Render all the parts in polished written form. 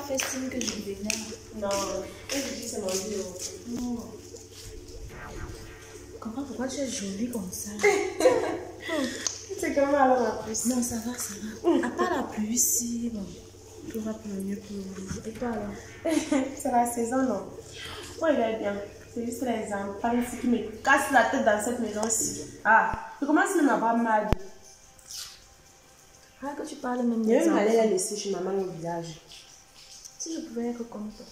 fait signe que je venais. Non, je dis c'est mon Dieu. Non. Je comprends pourquoi tu es jolie comme ça. C'est comment alors la pluie? Non, ça va, ça va. À part la pluie ici, bon, tout va pour le mieux pour le. Et toi alors? C'est la saison, non? Moi, il est bien. C'est juste les enfants ici qui me cassent la tête dans cette maison-ci. Ah, je commence même à avoir mal. Ah, que tu parles même Je vais aller la laisser chez maman au village. Si je pouvais être comme toi.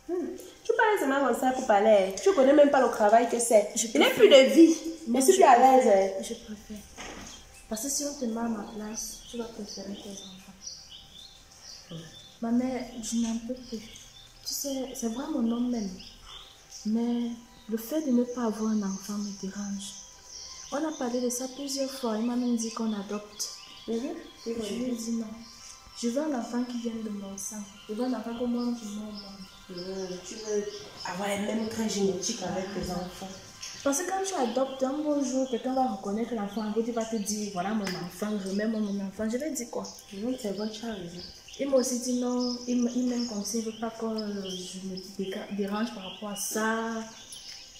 Tu parles seulement comme ça pour parler. Tu ne connais même pas le travail que c'est. Je n'ai plus de vie. Je suis plus à l'aise. Je préfère. Parce que si on te met à ma place, tu vas préférer tes enfants. Ma mère, je n'en peux plus. Tu sais, c'est vrai mon nom même. Mais le fait de ne pas avoir un enfant me dérange. On a parlé de ça plusieurs fois. Il m'a même dit qu'on adopte. Je lui ai dit non. Je veux un enfant qui vienne de mon sang. Je veux un enfant comme moi du monde. Tu veux avoir les mêmes traits génétiques avec tes enfants. Parce que quand tu adoptes, un beau jour, quelqu'un va reconnaître l'enfant. Il va te dire, voilà mon enfant, remets-moi mon enfant. Je vais dire quoi? C'est bon, tu as raison. Il m'a aussi dit non, il m'aime comme ça, il ne veut pas que je me dérange par rapport à ça.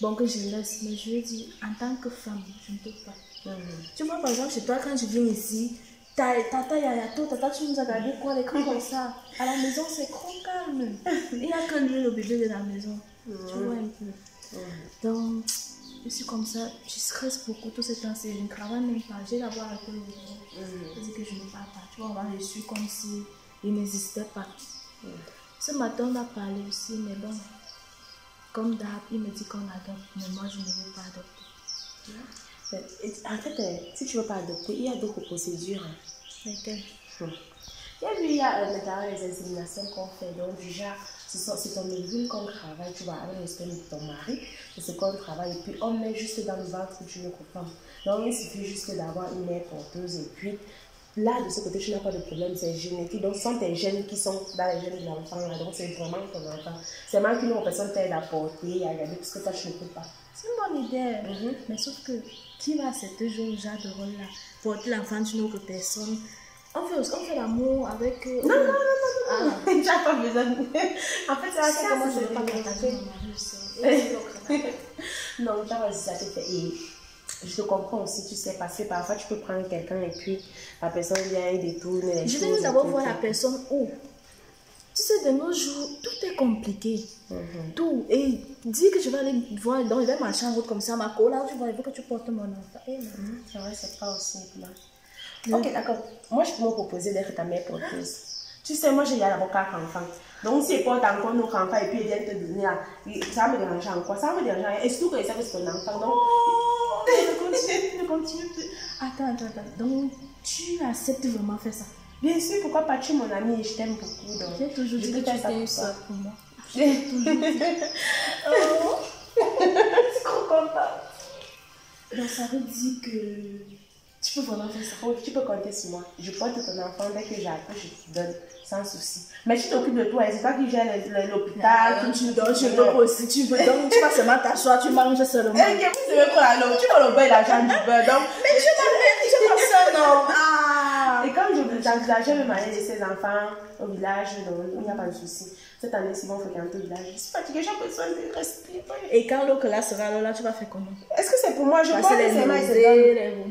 Bon, que je laisse. Mais je lui ai dit, en tant que femme, je ne peux pas. Tu vois, par exemple, chez toi, quand je viens ici, tata, yayato, tata, tu nous as gardé quoi, l'écran comme ça. À la maison, c'est trop calme. Il n'y a que lui, le bébé de la maison. Tu vois un peu. Donc, je suis comme ça, je stresse beaucoup tout ce temps-ci. Je ne travaille même pas. J'ai la voix à peu je dis que je ne parle pas. Tu vois, je suis comme si il n'existait pas. Ce matin, on a parlé aussi, mais bon, comme d'hab, il me dit qu'on adopte, mais moi, je ne veux pas adopter. En fait, si tu ne veux pas adopter, il y a d'autres procédures. Lesquelles? Il y a maintenant les inséminations qu'on fait. Donc, déjà, c'est ton ovule qu'on travaille, tu vois, avec le sperme de ton mari. C'est ce qu'on travaille. Et puis, on met juste dans le ventre d'une autre femme. Donc, il suffit juste d'avoir une mère porteuse. Et puis, là, de ce côté, tu n'as pas de problème. C'est génétique. Donc, ce sont tes gènes qui sont dans les gènes de l'enfant. Donc, c'est vraiment ton enfant. C'est mal qu'une autre personne t'aide à porter, à regarder, parce que toi, tu ne peux pas. C'est une bonne idée. Mais sauf que, qui va accepter ce genre de rôle-là? Porter l'enfant d'une autre personne? On fait l'amour avec... Non. Tu n'as pas besoin de... En fait, c'est comment je ne veux pas partager. Non, tu as réussi ça te fait. Et je te comprends aussi, tu sais, parce que parfois, tu peux prendre quelqu'un et puis la personne vient et détourne les choses. Je vais d'abord voir la personne où. Tu sais, de nos jours, tout est compliqué. Tout. Et dis que je vais aller voir, donc il va marcher en route comme ça, ma colle, là, tu vois, il faut que tu portes mon enfant. C'est vrai, c'est pas aussi simple. Ok, d'accord. Moi, je peux me proposer d'être ta mère porteuse. Tu sais, moi, j'ai d'abord 4 enfants. Donc, si elle porte encore nos enfants et puis elle vient te donner là, ça va me déranger encore. Ça va me déranger. Et surtout que ça c'est ton enfant. Donc, ne continue plus. Attends. Donc, tu acceptes vraiment faire ça? Bien sûr, pourquoi pas, tu es mon amie et je t'aime beaucoup. Donc, j'ai toujours dit que tu étais une soeur pour moi. J'ai toujours dit. Oh, je suis trop contente. Donc, ça veut dire que tu peux vraiment faire ça? Oh, tu peux compter sur moi. Je porte ton enfant dès que j'accouche, je te donne sans souci. Mais tu t'occupes de toi, c'est toi qui gères l'hôpital. Tu me donnes, je peux aussi. Tu veux donc, tu vas seulement t'asseoir, tu manges seulement. Tu vas le beurre et l'argent du beurre. Donc, mais tu m'as ça, non? Et comme j'envisageais même aller laisser ses enfants au village, donc il n'y a pas de souci. Cette année, si on fréquenter le village, je suis fatiguée, j'ai besoin de respirer. Et quand l'eau là sera là, tu vas faire comment? Est-ce que c'est pour moi? Je pense que c'est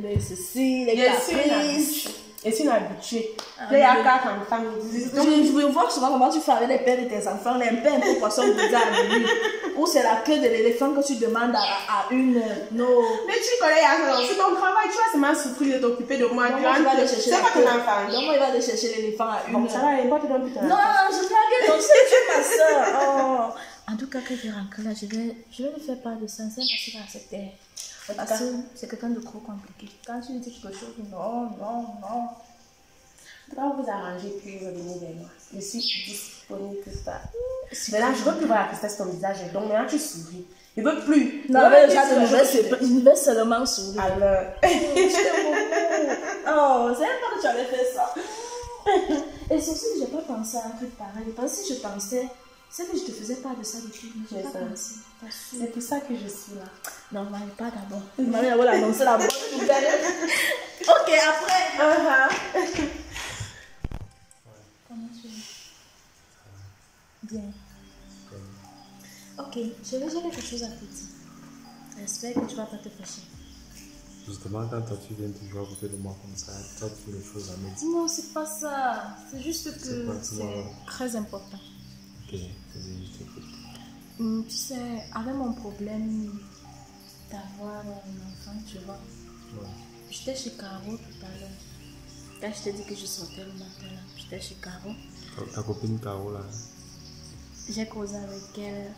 les ceci, les caprices. Je suis une habituée. Là, il y a 4 enfants. Donc, je veux voir souvent comment tu fais avec les pères de tes enfants, les pains pour poisson déjà à minuit. Ou c'est la queue de l'éléphant que tu demandes à une. Non. Mais tu connais, c'est ton travail, tu vas seulement souffrir de t'occuper de moi. C'est pas ton enfant. Donc, moi, il va aller chercher l'éléphant à une. Bon, ça va, il va te donner plus tard. Non, je blague, non, c'est tu ma soeur. Oh. En tout cas, quand je rentre là, je vais lui faire part de ça, c'est parce qu'il va accepter. Parce que c'est quelqu'un de trop compliqué. Quand tu lui dis quelque chose, non. En tout cas, vous arrangez puis revenez vers moi. Je suis disponible pour ça. Maintenant, je ne veux plus voir la tristesse sur ton visage. Donc maintenant, tu souris. Je ne veux plus. Non, mais déjà, je vais seulement sourire. Alors. Je t'aime beaucoup. Oh, c'est même pas que tu avais fait ça. Et surtout, je n'ai pas pensé à un truc pareil. Parce que si je pensais, c'est que je te faisais pas de ça depuis. Je n'ai pas pensé. C'est pour ça que je suis là. Non, mais pas d'abord. Maman, elle va l'annoncer la bonne nouvelle. Ok, après. Uh-huh. Comment tu es? Bien. Ok, j'ai quelque chose à te dire. J'espère que tu vas pas te fâcher. Justement, quand toi tu viens toujours à côté de moi comme ça, tu as toujours des choses à me dire. Non, c'est pas ça. C'est juste que c'est très important. Ok, vas-y, je t'écoute. Tu sais, avec mon problème d'avoir un enfant, tu vois, Ouais. j'étais chez Caro tout à l'heure. Quand je t'ai dit que je sortais le matin, là, j'étais chez Caro. Ta copine Caro là. J'ai causé avec elle.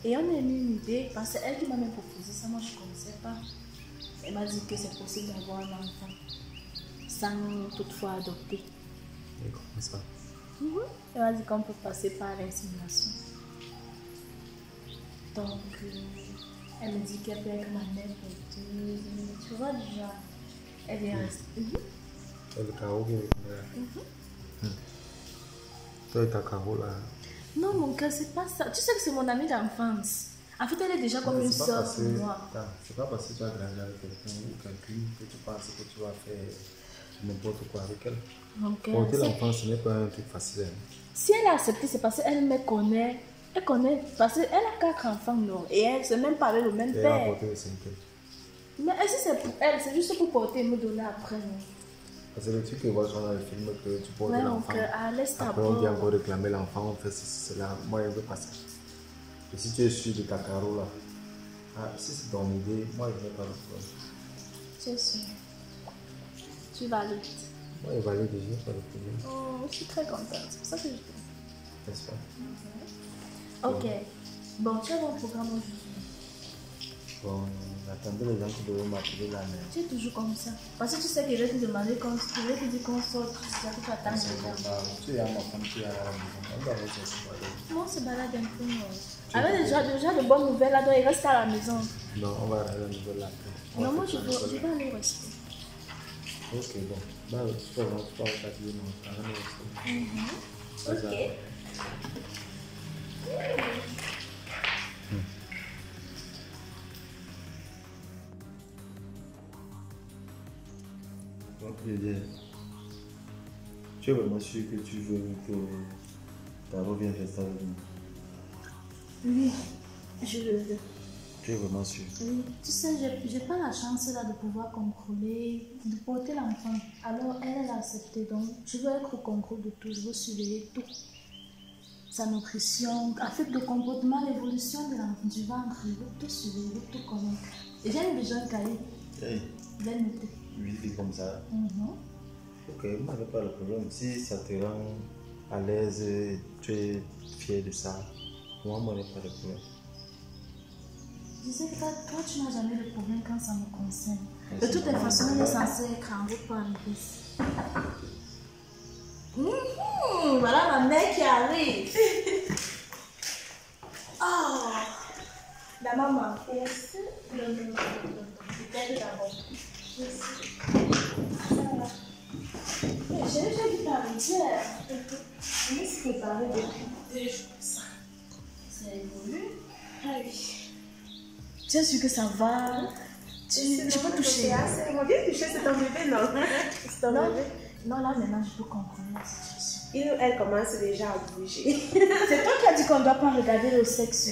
Et on a eu une idée, parce que c'est elle qui m'a même proposé ça, moi je ne connaissais pas. Elle m'a dit que c'est possible d'avoir un enfant sans toutefois adopter. Et comment ça? Elle m'a dit qu'on peut passer par l'insémination. Donc, elle me dit qu'elle peut être ma mère porteuse. Tu vois déjà, elle est restée. C'est le Caro qui est là. Toi et ta Caro là. Non, mon cœur, c'est pas ça. Tu sais que c'est mon amie d'enfance. En fait, elle est déjà comme une soeur pour moi. C'est pas parce que tu as grandi avec quelqu'un ou quelqu'une que tu penses que tu vas faire n'importe quoi avec elle. Mon cœur, Porter l'enfant, ce n'est pas un truc facile. si elle a accepté, c'est parce qu'elle me connaît. Elle connaît, parce qu'elle a 4 enfants, non. Et elle, c'est même pas avec le même Et elle a père. porté le cinquième. Mais est-ce que c'est pour elle? C'est juste pour porter et me donner après, non? Parce que le truc que je vois dans le film, que tu portes Ouais, l'enfant. laisse ta Après, on vient encore réclamer l'enfant, on fait ceci, cela. Moi, je ne veux pas ça. Et si tu es sûr de ta Caro là, si c'est ton idée, moi, je n'ai pas le problème. Tu es sûr? Tu valides? Moi, je valide déjà, pas de problème. Oh, je suis très contente. C'est pour ça que je t'aime. N'est-ce pas? Ok. Bon, tu as mon programme aujourd'hui. Bon, attendez les gens qui devront m'appeler là, mais. Tu es toujours comme ça. Parce que tu sais que je vais te demander qu'on sorte. Je vais te dire qu'on sorte. Tu sais que tu attends déjà. Tu es à ma femme, tu es à la maison. On va rester sur la maison. Non, on se balade un peu. Avec déjà de bonnes nouvelles là, donc il reste à la maison. Non, on va aller à la nouvelle après. Non, moi je vais aller rester. Ok, bon. Bah, tu peux pas fatiguer, non. On va rester. Ok. Donc, je veux dire, tu es vraiment sûr que tu veux que Caro vienne rester avec nous? Oui, je le veux. Tu es vraiment sûr? Oui, tu sais, j'ai pas la chance là de pouvoir contrôler, de porter l'enfant. Alors elle a accepté, donc je veux être au contrôle de tout, je veux surveiller tout. Sa nutrition, affect de comportement, l'évolution du ventre, je veux tout surveiller, tout connaître. Et j'ai besoin de cahier. Hey. Je vais noter. 8 filles comme ça. Ok, moi, je n'ai pas le problème. Si ça te rend à l'aise, tu es fier de ça, moi, je n'ai pas de problème. Je sais que toi, tu n'as jamais de problème quand ça me concerne. De toutes les façons, on est censé être en route pour arriver. Voilà ma mère qui arrive. Oh, la maman. Yes. Non. Peut-être d'abord. J'ai déjà vu t'arriver. Je me suis préparée depuis 2 jours. Ça évolue. Ah oui. Tu es sûr que ça va? Je peux toucher. On vient toucher, c'est ton bébé, non? C'est ton bébé. Non, là maintenant je peux comprendre la situation. Elle commence déjà à bouger. C'est toi qui as dit qu'on ne doit pas regarder le sexe.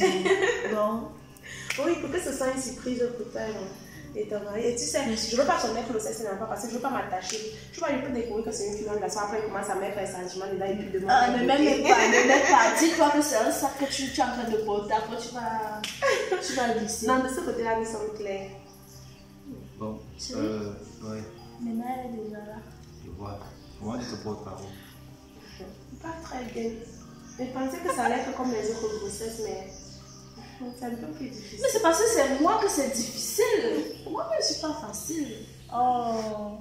Bon. Oui, pour que ce soit une surprise pour toi. Et ton mari. Et tu sais, je ne veux pas connaître le sexe d'un enfant parce que je ne veux pas m'attacher. Tu vois, je peux découvrir que c'est une fille, un garçon. Après, il commence à mettre un sentiment dedans et puis demander. Ne m'aime pas. Dis-toi que c'est un sac que tu es en train de porter. Après, tu vas glisser. Non, de ce côté-là, nous sommes clairs. Bon, ouais. Maintenant, elle est déjà là. Je vois. Comment tu te portes, Caro? Pas très bien. Je pensais que ça allait être comme les autres grossesses, mais c'est un peu plus difficile. Mais c'est parce que c'est moi que c'est difficile. Moi, je ne suis pas facile. Oh,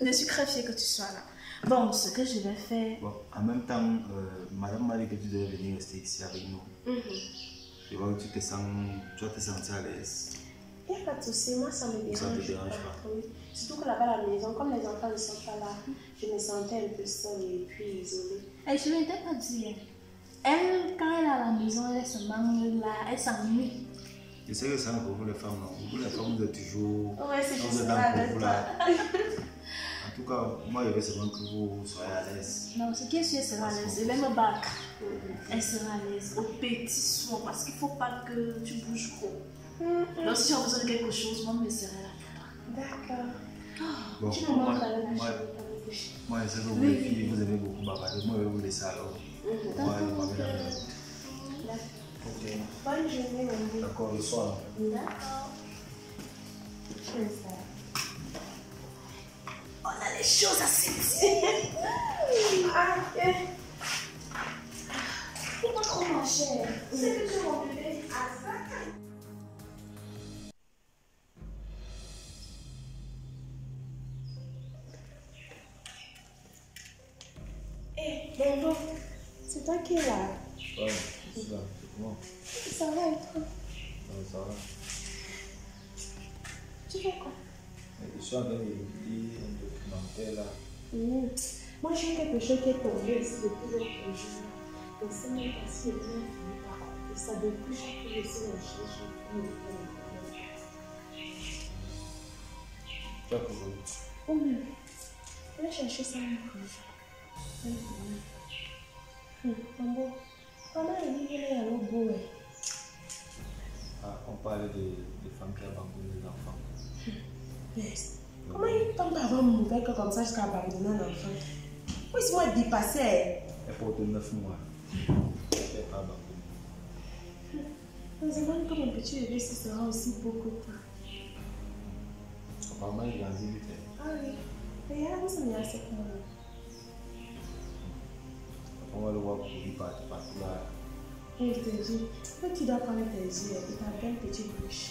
je suis très fière que tu sois là. Bon, ce que je vais faire. Bon, en même temps, madame m'a dit que tu devais venir rester ici avec nous. Je vois que tu vas te sentir à l'aise. Il n'y a pas de souci, moi ça me dérange. Ça te dérange pas? Oui. Surtout que là-bas à la maison, comme les enfants ne sont pas là, je me sentais un peu seule et puis isolée. Et je ne t'ai pas dit. Elle, quand elle est à la maison, elle se mange là, elle s'ennuie. Je sais que c'est pour vous les femmes, non? Vous les femmes, vous êtes toujours. Ouais, c'est vous juste êtes ça dans avec pour vous toi. là. tout cas, moi, je veux seulement que vous soyez à l'aise. Non, ce qui est sûr, elle sera à l'aise. Et même au bac, elle sera à l'aise. Au petit soin, parce qu'il ne faut pas que tu bouges trop. Donc, si tu as besoin de quelque chose, moi, je serai là pour toi. D'accord. Bon, Tu me montres la moi, je sais que vous, les filles, vous aimez beaucoup bavarder. Moi, je vais vous laisser alors. Moi, je m'en vais dans la route. Ok. Bonne journée, mon D'accord, le soir. D'accord. Je vais faire. On a les choses à se dire. Ah, faut pas trop manger. C'est que tu mon bébé. Ah, ça. Bonjour. C'est toi qui es là. Ouais, c'est ça. C'est comment? Ça va et toi? Ça va. Tu fais quoi? Je suis en train de lire un documentaire là. Moi, j'ai quelque chose qui est tombé ici depuis l'autre jour. Donc, c'est même si je viens finir par contre. Ça depuis chaque fois que je suis en recherche, je finis Tu as trouvé? Oui. Je vais chercher ça un peu. Maman, comment il est à l'autre bout? On parlait des femmes qui abandonnent les enfants. Yes. Comment il tombe avant mon père comme ça jusqu'à abandonner un enfant? Oui, c'est moi dépassé. Elle porte 9 mois. Elle n'est pas abandonnée. Heureusement que mon petit bébé ce sera aussi beaucoup de temps. Apparemment, il grandit vite. Ah oui. Mais là, vous avez assez pour moi. On va le voir courir partout là. Oui, je te dis. Toi, tu dois prendre tes yeux et ta belle petite bouche.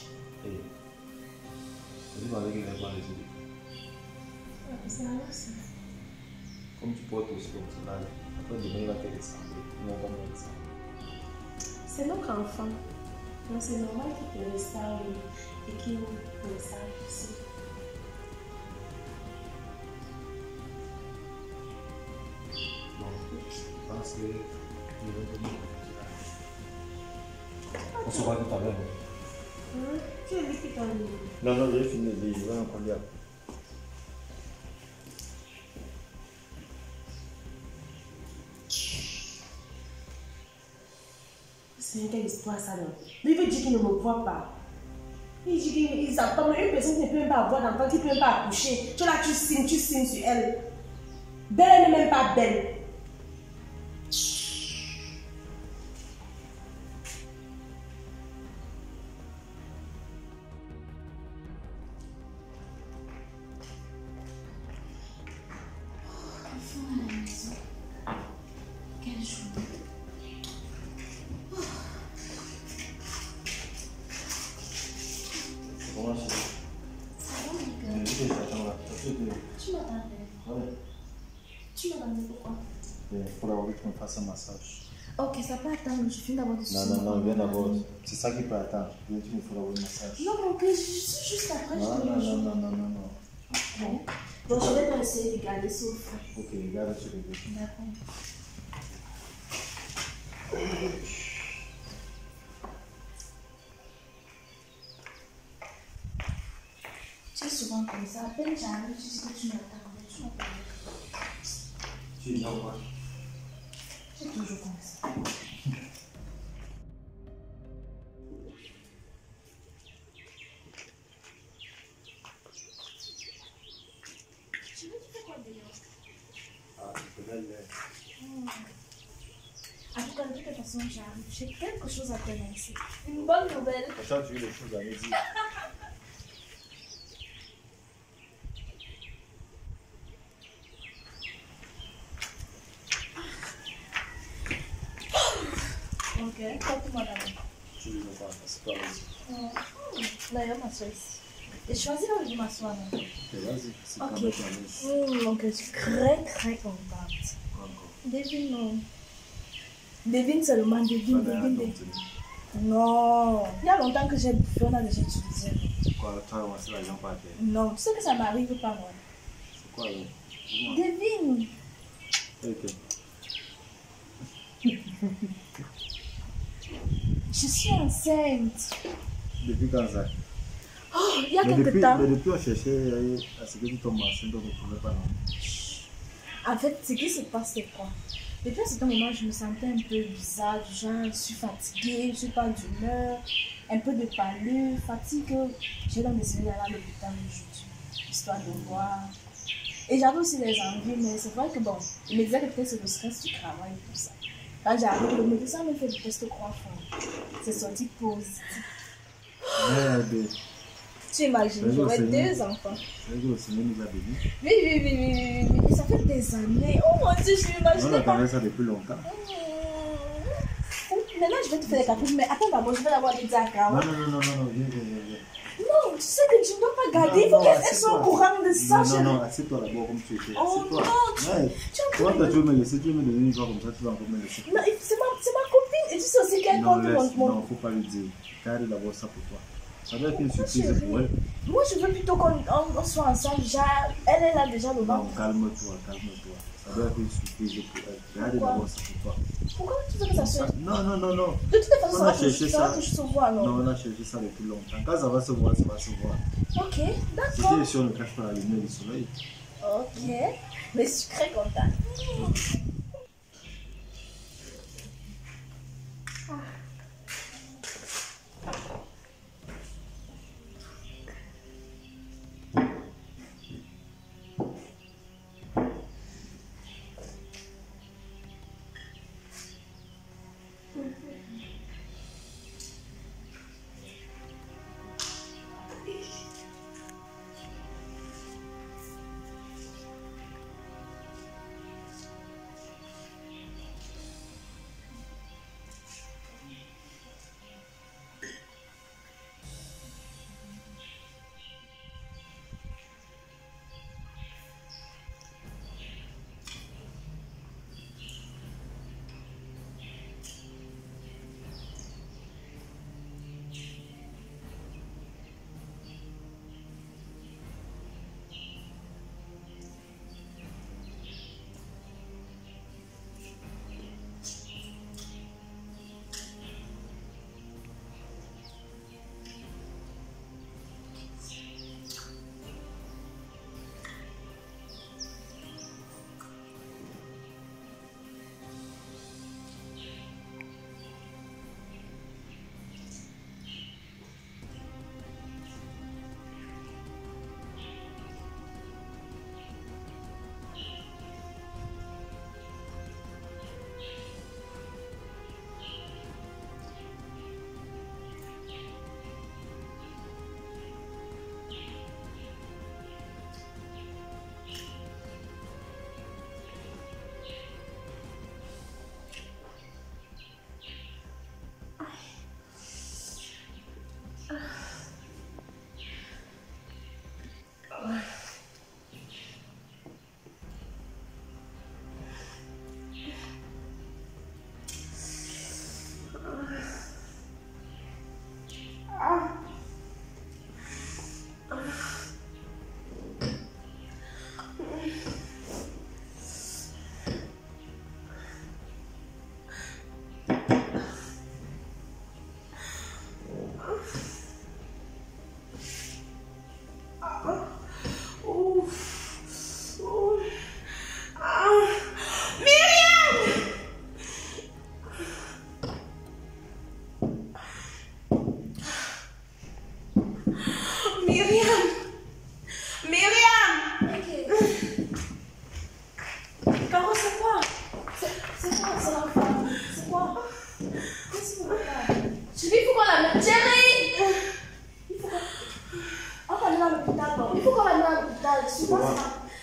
Je dis avec les voir les yeux. Ah, c'est alors ça. Comme tu portes aussi comme ça, après demain il va te ressembler. Il va pas me ressembler. C'est notre enfant. Donc c'est normal qu'il te ressemble et qu'il me ressemble aussi. Bon, je pense que je vais venir. On se voit tout à l'heure. Tu as vu que ton livre? Non, non, j'ai fini de lire. Je vais encore lire. C'est quelle histoire ça non? Lui veut dire qu'il ne me voit pas. Il dit qu'il attend une personne qui ne peut même pas avoir d'enfant, qui ne peut même pas accoucher. Tu là, tu signes sur elle. Belle, elle n'est même pas belle. Quelle journée. Comment je suis? Ça va, mon cœur? Je t'attends là. Tu m'attendais. Ouais. Tu m'attendais pourquoi? Pour avoir que tu me fasses un massage. Ok, ça peut attendre. Je finis d'abord de Non, viens d'abord. C'est ça qui peut attendre. Viens, tu me feras un massage. Non, mon cœur, je suis juste après. Non. Bon. Bon, je vais te essayer de garder ça au fond. Ok, regarde sur les deux. D'accord. Tu es souvent comme ça. À peine j'arrive, tu dis que tu m'attends. Tu m'attends. Tu es normal. Tu es toujours comme ça. Ah, c'est belle. En tout cas, de toute façon, j'arrive. J'ai quelque chose à t'annoncer. Une bonne nouvelle. Attends, tu as des choses à me dire. Ok, porte-moi d'abord. Tu ne veux pas, c'est pas vas-y. D'ailleurs, m'assois ici. J'ai choisi là où je m'assois. Ok, vas-y, c'est Ok. pas l'aise. Donc, je suis très très contente. Devine, non. Devine seulement, devine. Non. Il y a longtemps que j'ai bouffé, on a déjà utilisé. Quoi, tu as ramassé l'argent par terre? Non, tu sais que ça m'arrive pas, moi. C'est quoi alors? Dis-moi. Devine. Ok. Je suis enceinte. Depuis quand ça? Oh, il y a quelques temps. Mais depuis, on cherchait à ce que tu tombes enceinte, donc on ne trouvait pas. En fait, ce qui se passe, c'est quoi? Depuis un certain moment, je me sentais un peu bizarre, du genre, je suis fatiguée, je ne suis pas d'humeur, un peu de pâleur, fatigue. J'ai donc décidé d'aller à l'hôpital aujourd'hui, histoire de voir. Et j'avais aussi des envies, mais c'est vrai que bon, il me disait que peut-être c'est le stress du travail et tout ça. Quand j'arrive, le médecin me fait du test croissant. C'est sorti positif. Merde. Tu imagines, j'aurais 2 enfants. Le Seigneur nous a bénis. Oui, ça fait des années. Oh mon Dieu, je m'imagine. On attendait ça depuis longtemps. Maintenant, je vais te faire des caprices, mais attends d'abord, je vais d'abord les diagrammes. Non, viens. Non, tu sais que tu ne dois pas garder, il faut qu'elles soient au courant de ça. Non, assieds-toi d'abord comme tu étais. Oh non, Toi, tu veux me laisser, tu veux me donner une voix comme ça, tu vas encore me laisser. Non, c'est ma copine, et tu sais aussi qu'elle compte mon... Non, il ne faut pas lui dire. Carré d'abord ça pour toi. Ça doit être une surprise pour elle. Moi, je veux plutôt qu'on soit ensemble. Déjà, elle est là déjà le Non, calme-toi. Ça doit être une surprise pour elle. Carré d'abord ça pour toi. Pourquoi tu veux que ça soit... Non. De toute façon, ça va toucher se voir, non? Non, on a cherché ça depuis longtemps. Quand ça va se voir, ça va se voir. Ok, d'accord. Si tu es sûr, ne cache pas la lumière du soleil. Ok, mais je suis très contente.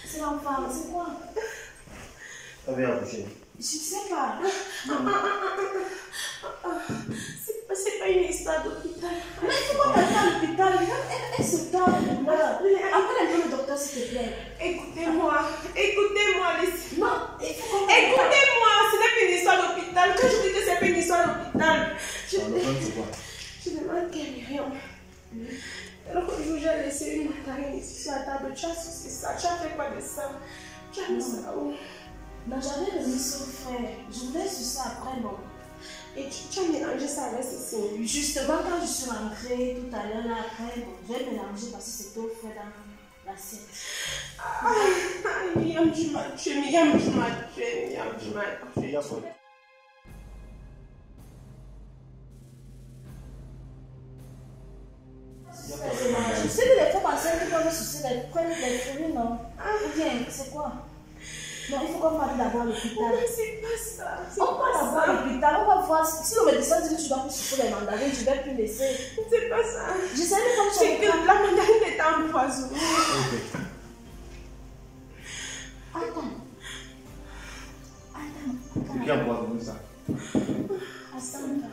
C'est l'enfant, c'est quoi? Ça vient accoucher. Je sais pas. C'est pas une histoire d'hôpital. Mais pourquoi t'as à l'hôpital? Elle se tend. Appelle le docteur, s'il te plaît. Écoutez-moi, laissez. Non, écoutez-moi, ce n'est pas une histoire d'hôpital. Quand je dis que c'est pas une histoire d'hôpital, je demande qu'elle est rien. Alors que j'ai laissé une mandarine ici sur la table, tu as sucé ça, tu as fait quoi de ça? Tu as mis ça où? Non, j'avais remis son frère. Je voulais sur ça après, non. Et tu as mélangé ça avec ceci. Justement, quand je suis rentrée tout à l'heure, là, après, bon, j'ai mélangé parce que c'était au frais dans l'assiette. Miriam, tu m'as tué. Miriam, tu m'as tué. Miriam, tu m'as tué. Je sais que les femmes enceintes qui peuvent sucer les fruits, non? Ou bien, c'est quoi? Non, il faut qu'on parle d'abord à l'hôpital. C'est pas ça. On va d'abord à l'hôpital, on va voir. Si le médecin dit que tu dois plus sucer les mandarines, tu ne vais plus laisser. C'est pas ça. Je sais même pas C'est que la mandarine est empoisonnée. Attends. Qui a empoisonné ça? Attends.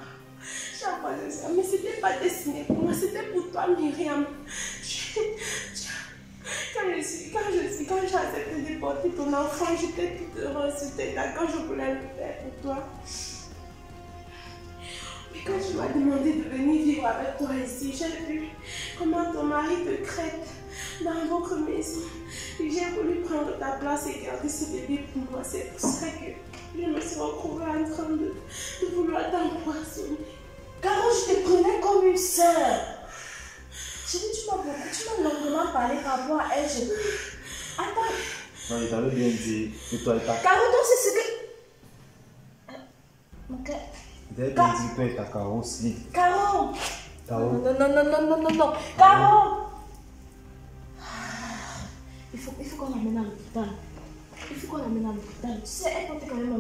J'ai empoisonné ça, mais c'était pas destiné pour moi, c'était pour toi, Myriam. Quand j'ai accepté de porter ton enfant, j'étais toute heureuse, j'étais là quand je voulais le faire pour toi. Mais quand tu m'as demandé de venir vivre avec toi ici, j'ai vu comment ton mari te traite dans votre maison. Et j'ai voulu prendre ta place et garder ce bébé pour moi. C'est pour ça que je me suis retrouvée en train de vouloir t'empoisonner. Caro, je te prenais comme une sœur. J'ai dit, tu m'as longuement parlé par rapport à elle. Attends. Non, il t'avait bien dit que toi et ta... Caro, donc c'est ce que... Ok. Il t'avait bien dit que toi et ta Caro aussi. Caro. Caro. Non. Caro. Il faut qu'on l'amène à l'hôpital. Tu sais, elle porte quand même un